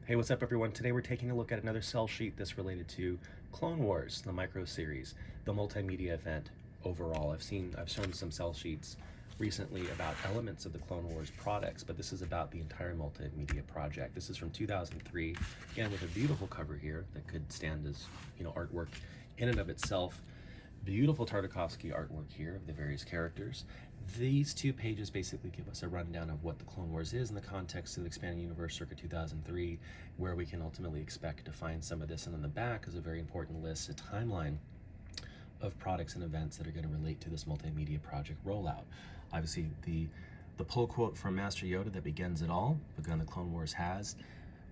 Hey, what's up everyone? Today we're taking a look at another cell sheet that's related to Clone Wars, the micro series, the multimedia event overall. I've shown some cell sheets recently about elements of the Clone Wars products, but this is about the entire multimedia project. This is from 2003, again with a beautiful cover here that could stand as, artwork in and of itself. Beautiful Tartakovsky artwork here of the various characters. These two pages basically give us a rundown of what the Clone Wars is in the context of the expanded universe circa 2003, where we can ultimately expect to find some of this. And on the back is a very important list, a timeline of products and events that are going to relate to this multimedia project rollout. Obviously, the pull quote from Master Yoda that begins it all, begun the Clone Wars has,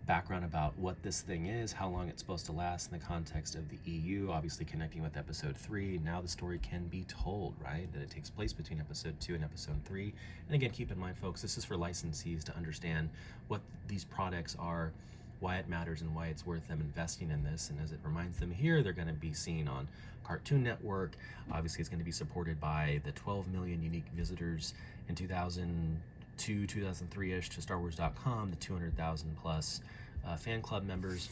background about what this thing is, how long it's supposed to last in the context of the EU, obviously connecting with episode 3. Now the story can be told, right? That it takes place between episode 2 and episode 3. And again, keep in mind, folks, this is for licensees to understand what these products are, why it matters, and why it's worth them investing in this. And as it reminds them here, they're going to be seen on Cartoon Network. Obviously, it's going to be supported by the 12 million unique visitors in 2002, 2003-ish to StarWars.com, the 200,000 plus fan club members,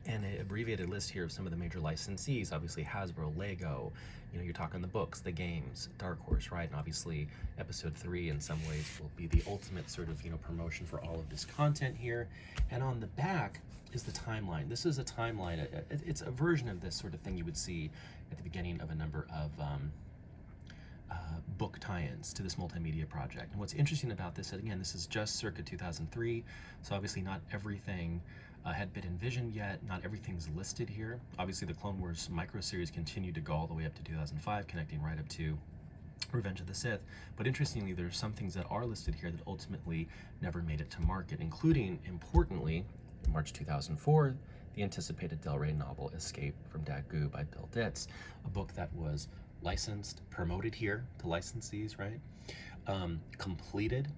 and an abbreviated list here of some of the major licensees. Obviously Hasbro, Lego, you're talking the books, the games, Dark Horse, right? And obviously episode 3 in some ways will be the ultimate sort of promotion for all of this content here. And on the back is the timeline. This is a timeline. It's a version of this sort of thing you would see at the beginning of a number of book tie-ins to this multimedia project. And what's interesting about this, again, this is just circa 2003, so obviously not everything had been envisioned yet, not everything's listed here. Obviously the Clone Wars micro series continued to go all the way up to 2005, connecting right up to Revenge of the Sith. But interestingly, there's some things that are listed here that ultimately never made it to market, including, importantly, in March 2004, the anticipated Del Rey novel Escape from Dagu by Bill Ditz, a book that was licensed, promoted here to licensees, right? Completed,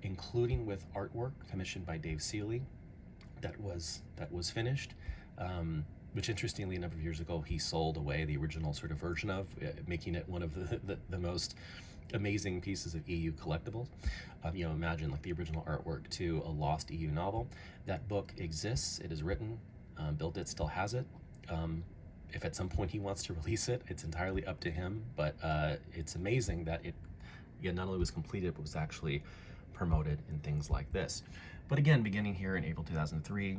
including with artwork commissioned by Dave Seeley, that was finished, which interestingly, a number of years ago, he sold away the original sort of version of, making it one of the most amazing pieces of EU collectibles. Imagine like the original artwork to a lost EU novel. That book exists, it is written, Bill Ditz still has it. If at some point he wants to release it, it's entirely up to him, but it's amazing that it not only was completed, but was actually promoted in things like this. But again, beginning here in April 2003,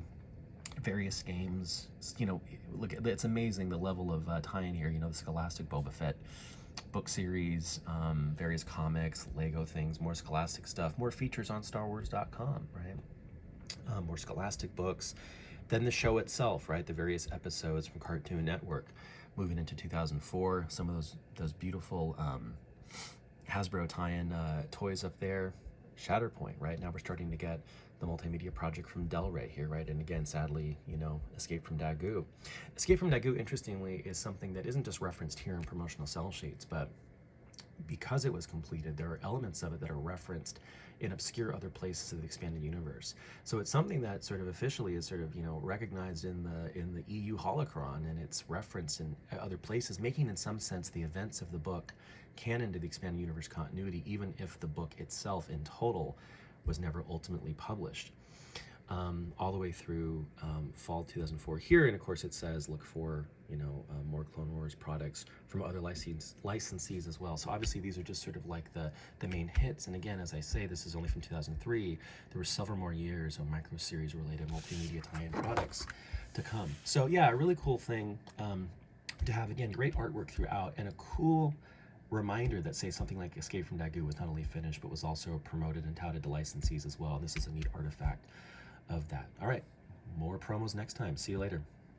various games, look, it's amazing the level of tie-in here, the Scholastic Boba Fett book series, various comics, Lego things, more Scholastic stuff, more features on StarWars.com, right? More Scholastic books. Then the show itself, right? The various episodes from Cartoon Network. Moving into 2004, some of those beautiful Hasbro tie-in toys up there. Shatterpoint, right? Now we're starting to get the multimedia project from Del Rey here, right? And again, sadly, Escape from Dagu. Escape from Dagu, interestingly, is something that isn't just referenced here in promotional cell sheets, but because it was completed, there are elements of it that are referenced in obscure other places of the expanded universe. So it's something that sort of officially is sort of, recognized in the EU holocron, and it's referenced in other places, making in some sense the events of the book canon to the expanded universe continuity, even if the book itself in total was never ultimately published. All the way through fall 2004 here, and of course it says look for more Clone Wars products from other licensees as well. So obviously these are just sort of like the main hits, and again, as I say, this is only from 2003. There were several more years of micro series related multimedia tie-in products to come. So yeah, a really cool thing to have, again, great artwork throughout, and a cool reminder that, say, something like Escape from Dagu was not only finished but was also promoted and touted to licensees as well. This is a neat artifact of that. All right, more promos next time. See you later.